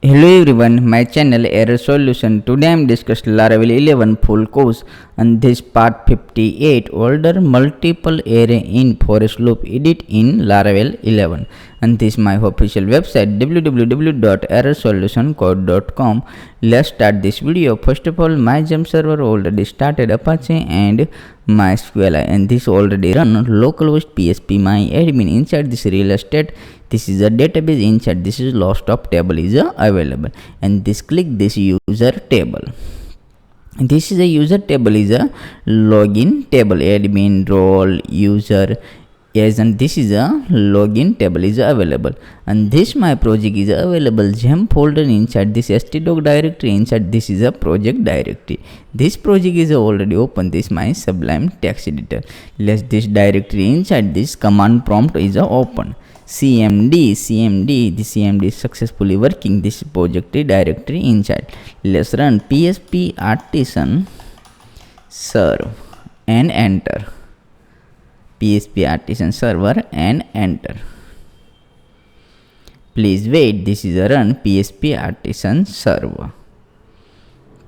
Hello everyone, my channel Error Solution. Today I am discussing Laravel 11 full course and this part 58 order multiple array in forest loop edit in Laravel 11, and this is my official website www.errorsolutioncode.com. Let's start this video. First of all, my Jump server already started Apache and MySQL, and this already run localhost PSP my admin inside this real estate. This is a database inside. This is list of table is available, and this click this user table. This is a user table is a login table, admin role user. Yes, and this is a login table is available, and this my project is available gem folder inside this htdoc directory. Inside this is a project directory. This project is already open. This my Sublime text editor. Let's this directory inside this command prompt is open. cmd the cmd is successfully working this project directory inside. Let's run php artisan serve and enter. php artisan server and enter. Please wait, this is a run php artisan server.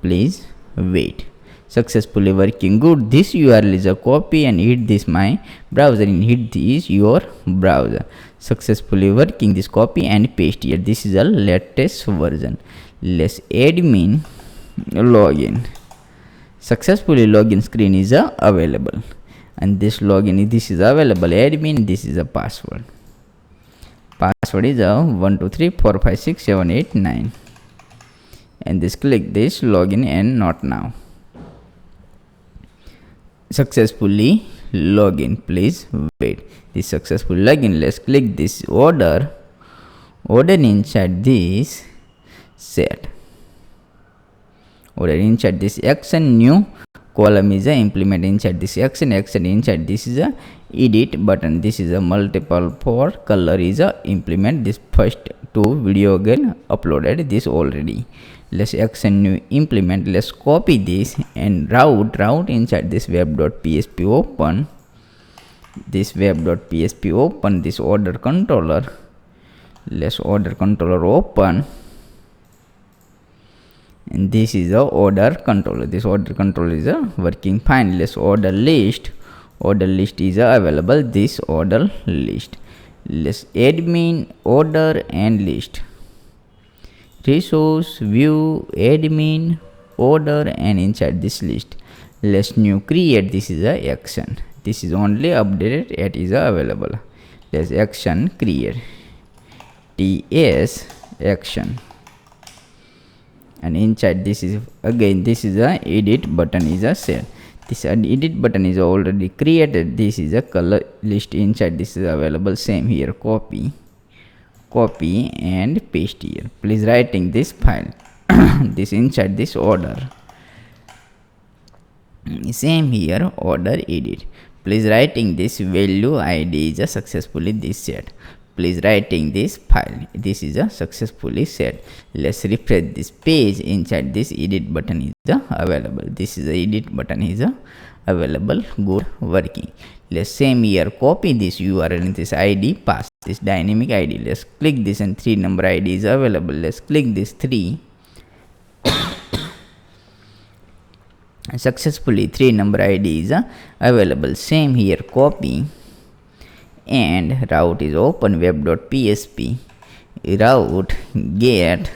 Please wait. Successfully working good. This URL is a copy and hit this my browser and hit this your browser. Successfully working this copy and paste here. This is a latest version. Let's admin login. Successfully login screen is available, and this login this is available admin. This is a password. Password is 123456789, and this click this login and not now. Successfully login. Please wait. This successful login. Let's click this order inside this set. Order inside this action new column is a implement inside this action inside this is a edit button. This is a multiple for color is a implement. This first two video again uploaded this already. Let's action new implement. Let's copy this and route inside this web.php open. This web.php open this order controller. Let's order controller open, and this is the order controller. This order controller is working fine. Let's order list is available. This order list. Let's admin order and list. Resource view admin order and inside this list. Let's new create. This is a action. This is only updated. It is available. Let's action create ts action, and inside this is again this is a edit button is a set. This edit button is already created. This is a color list inside. This is available. Same here. Copy and paste here. Please writing this file this inside this order. Same here order edit. Please writing this value id is a successfully this set. Please writing this file. This is a successfully set. Let's refresh this page. Inside this edit button is available. This is the edit button is available. Good working. Let's same here copy this URL and this id pass this dynamic id. Let's click this and 3 number id is available. Let's click this 3. Successfully 3 number id is available. Same here copy and route is open web.php route get,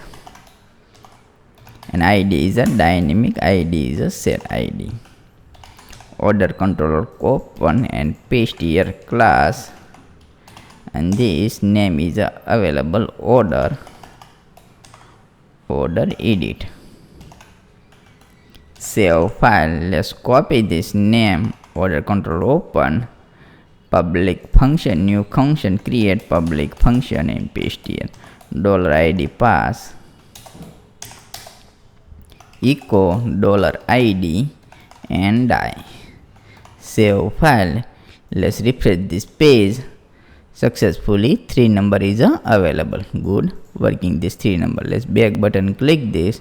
and id is a dynamic id is a set id. Order controller open and paste here class, and this name is available order edit. Save file. Let's copy this name order controller open public function new function create public function and paste here $id pass echo $id and die. Save file. Let's refresh this page. Successfully 3 number is available. Good working this 3 number. Let's back button click this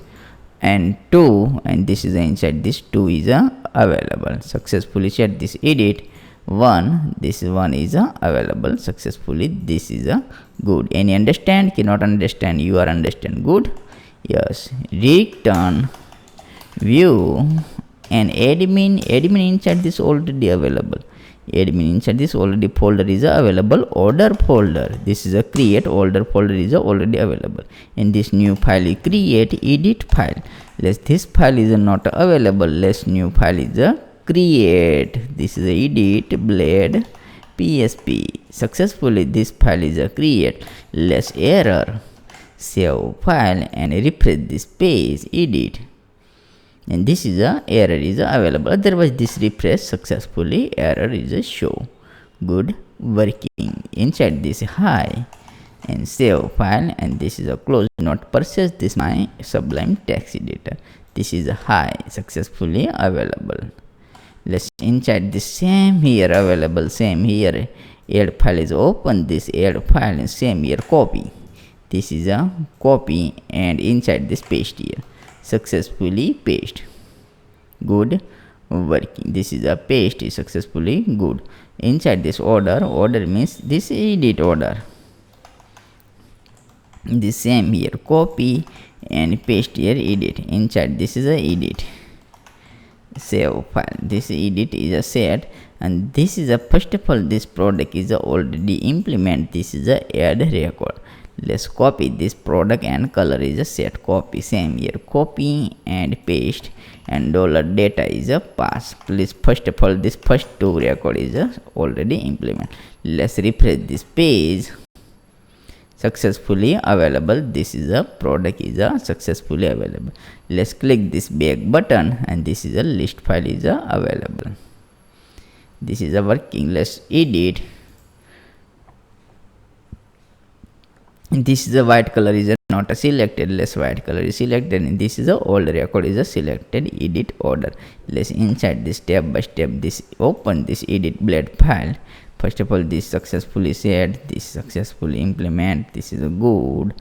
and 2, and this is inside this 2 is available. Successfully set this edit 1. This one is available successfully. This is good. Any understand? Cannot understand? You are understand. Good. Yes, return view and admin inside this already available. Admin inside this already folder is available. Order folder, this is a create. Order folder is already available. In this new file is create edit file. This file is not available. New file is create. This is edit blade PSP. Successfully this file is create. Error. Save file and refresh this page. Edit. And this is a error is available. Otherwise this refresh successfully. Error is a show. Good working. Inside this hi and save file, and this is a close. Not purchase this my Sublime text editor. This is a hi successfully available. Let's inside this same here available. Same here add file is open. This add file and same here copy. This is a copy and inside this paste here. Successfully paste. Good working. This is a paste is successfully good. Inside this order means this edit order. The same here copy and paste here edit. Inside this is a edit. Save file. This edit is a set, and this is a first of all this product is a already implement. This is a add record. Let's copy this product and color is a set. Copy same here copy and paste, and $data is a pass. Please first of all this first two record is a already implement. Let's refresh this page. Successfully available. This is a product is a successfully available. Let's click this back button, and this is a list file is a available. This is a working. Let's edit. This is a white color is a not a selected. Let's white color is selected, and this is a old record is a selected. Edit order. Let's inside this step by step this open this edit blade file. First of all this successfully set, this successfully implement. This is a good.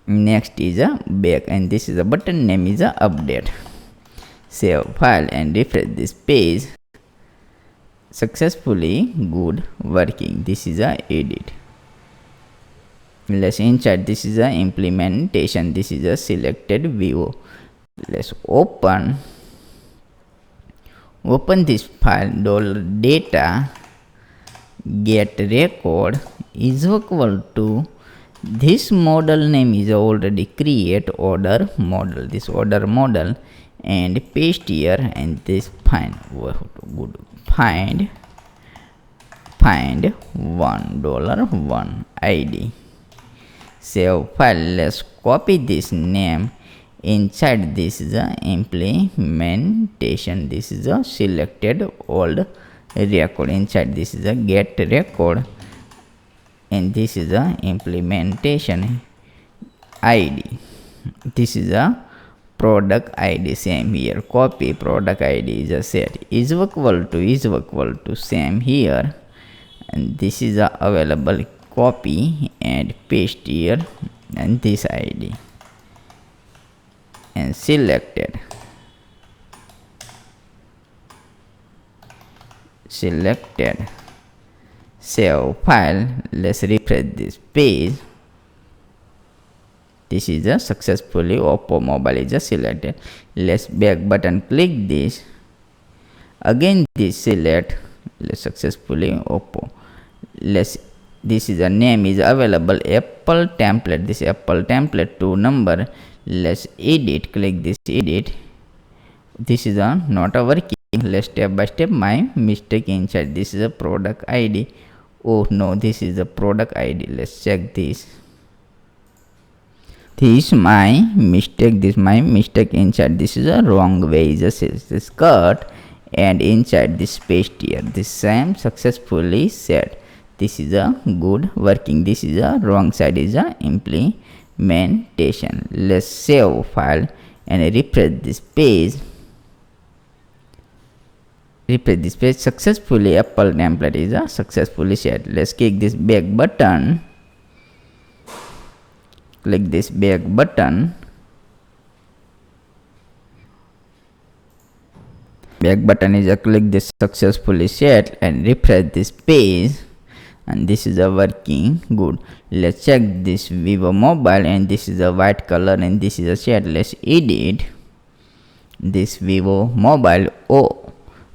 Next is a back, and this is a button name is a update. Save file and refresh this page. Successfully good working. This is a edit. Let's inside this is a implementation. This is a selected view. Let's open this file. $data get record is equal to this model name is already create order model. This order model and paste here, and this find $1 ID. Save file. Let's copy this name. Inside this is a implementation. This is a selected old record. Inside this is a get record, and this is a implementation ID. This is a product ID. Same here copy product ID is a set is equal to same here, and this is a available. Copy and paste here, and this ID and selected. Save file. Let's refresh this page. This is a successfully Oppo mobile is a selected. Let's back button click this. Again this select. Let's successfully Oppo. This is a name is available Apple template. This Apple template to number. Let's edit. Click this edit. This is a not a working. Let's step by step my mistake inside. This is a product ID. Oh no, this is a product ID. Let's check this. This my mistake. This my mistake inside. This is a wrong way. Is a cut, and inside this paste here. This same successfully set. This is a good working. This is a wrong side is a implementation. Let's save file and refresh this page. Successfully Apple template is a successfully set. Let's click this back button. Click this back button. Back button is a click this successfully set and refresh this page. and this is a working good. Let's check this Vivo mobile, and this is a white color and this is a shade. Let's edit this Vivo mobile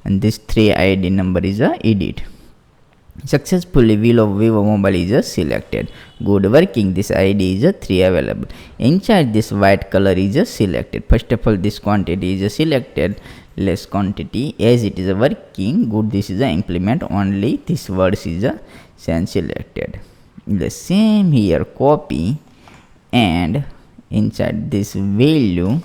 and this 3 ID number is a edit. Successfully Vivo mobile is a selected. Good working. This ID is a 3 available. Inside this white color is a selected. First of all, this quantity is a selected. Less quantity as it is a working good. This is a implement only. This words is a selected. The same here copy and inside this value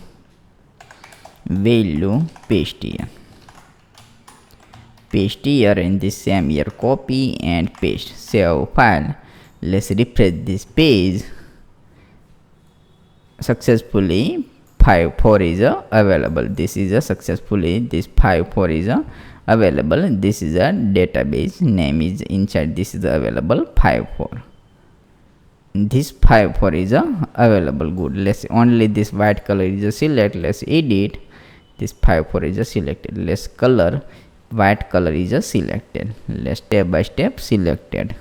paste here in this same here copy and paste. Save file. Let's refresh this page. Successfully 5.4 is available. This is a successfully this 5.4 is available. This is a database name is inside. This is available 5.4. This 5.4 is available good. Let's only this white color is a select. Let's edit. This 5.4 is a selected. Let's color white color is a selected. Let's step by step selected.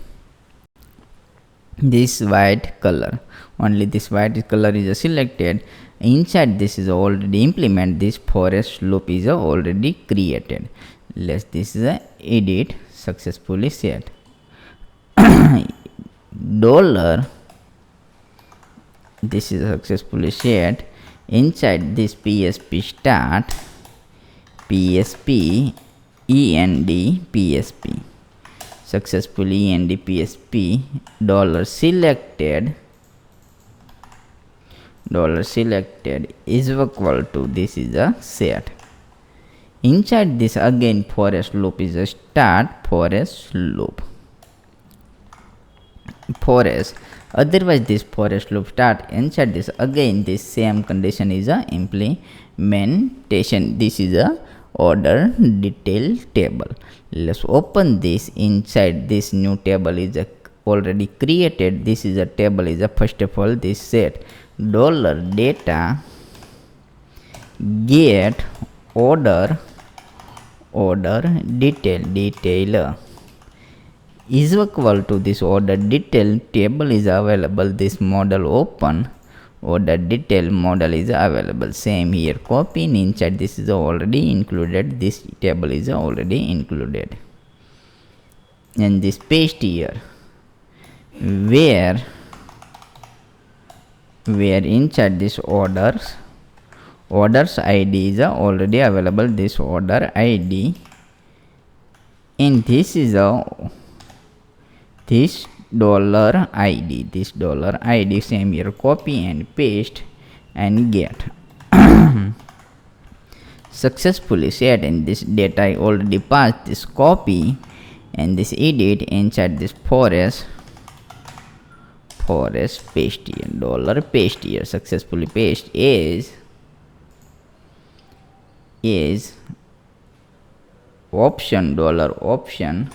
This white color only this white color is a selected. Inside this is already implement. This forest loop is already created. Let's this is a edit successfully set. Dollar this is successfully set. Inside this PSP start PSP END PSP successfully END PSP dollar selected is equal to this is a set. Inside this again forest loop is a start forest loop forest. Otherwise this forest loop start. Inside this again this same condition is a implementation. This is a order detail table. Let's open this. Inside this new table is already created. This is a table is a first of all this set dollar data get order detailer is equal to this order detail table is available. This model open order detail model is available. Same here copy and inside this is already included. This table is already included and this paste here where inside this orders ID is already available. This order ID and this is this dollar ID same here copy and paste and get successfully set. And this data I already passed this copy and this edit inside this forest paste here dollar paste here successfully paste is option dollar option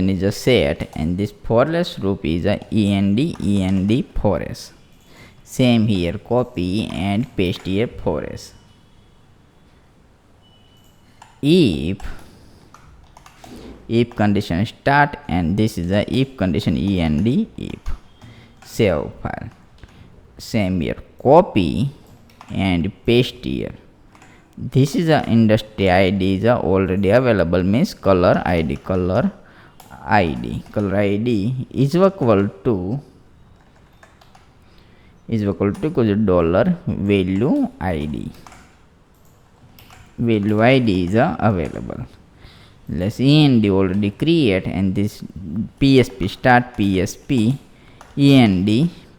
is a set and this forest loop is a end forest. Same here copy and paste here forest. If condition start and this is a if condition end if save file. Same here copy and paste here. This is a industry ID is already available means color ID is equal to dollar value ID is available. Let's end already create and this PSP start PSP end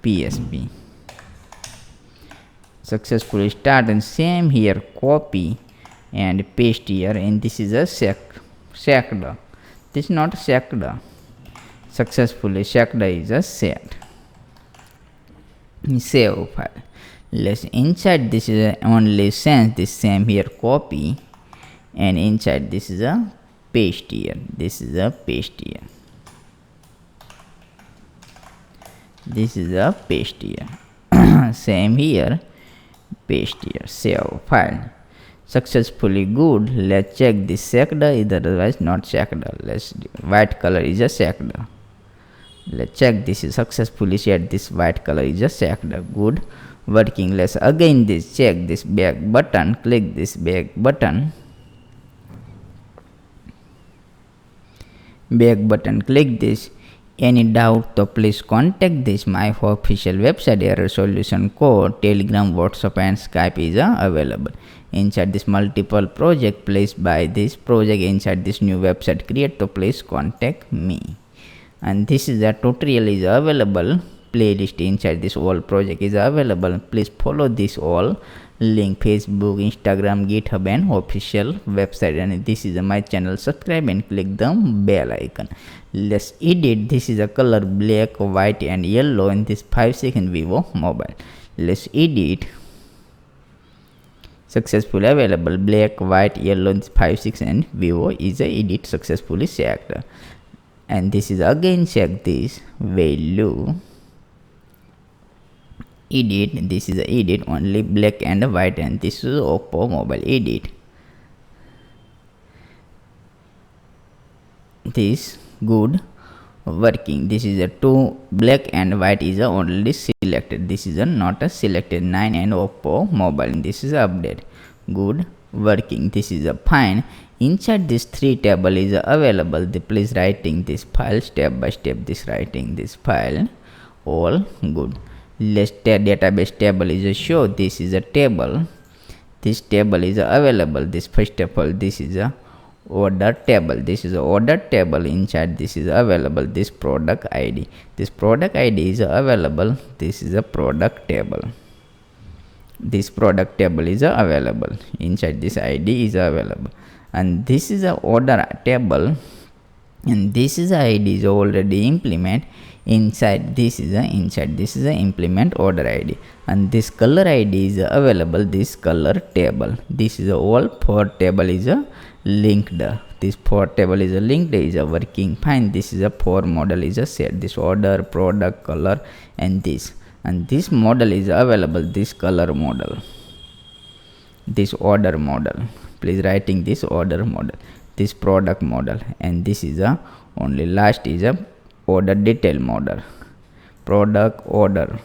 PSP successfully start and same here copy and paste here and this is a checked. This is not checked. Successfully checked is a set. Save file. Let's inside this is a only sense this same here copy and inside this is a paste here. This is a paste here. This is a paste here. Same here paste here. Save file. successfully. Good. Let's check this checked, otherwise not checked. Let's white color is a checked. Let's check this is successfully set. This white color is a checked. Good. Working. Let's again this check this back button. Click this back button. Back button. Click this. Any doubt, so please contact this my official website. Error solution code, Telegram, WhatsApp and Skype is available. Inside this multiple project, please buy this project inside this new website create, so please contact me. And this is a tutorial is available. Playlist inside this all project is available. Please follow this all link, Facebook, Instagram, GitHub and official website. And this is my channel. Subscribe and click the bell icon. Let's edit. This is a color black, white and yellow in this 5-second Vivo mobile. Let's edit. Successfully available. Black, white, yellow in 5-6 and Vivo is a edit successfully checked. And this is again check this value. Edit. This is a edit only black and white and this is Oppo mobile edit. This good working. This is a 2 black and white is a only selected. This is a not a selected 9 and Oppo mobile. This is a update. Good working. This is a fine. Inside this 3 table is available. The please writing this file step by step. This writing this file all good. List database table is a show. This is a table. This table is available. This first of all this is a order table. This is a order table. Inside this is available this product ID. This product ID is available. This is a product table. This product table is available. Inside this ID is available. And this is a order table. And this is a ID is already implement. Inside this is a implement order ID. And this color ID is available. This color table. This is a all 4 table is a linked. This 4 table is a linked is a working fine. This is a 4 model is a set. This order, product, color and this. And this model is available. This color model. This order model. Please writing this order model. This product model. And this is a only last is a order detail model. Product order.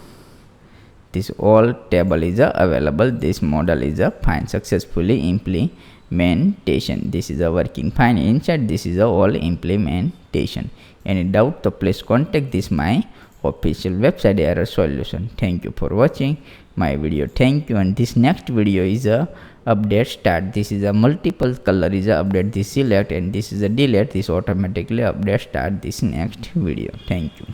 This all table is available. This model is a fine successfully implementation. This is a working fine. Inside this is a all implementation. Any doubt, so please contact this my official website error solution. Thank you for watching my video. Thank you. And this next video is a update start. This is a multiple color is a update. This select and this is a delete. This automatically update start this next video. Thank you.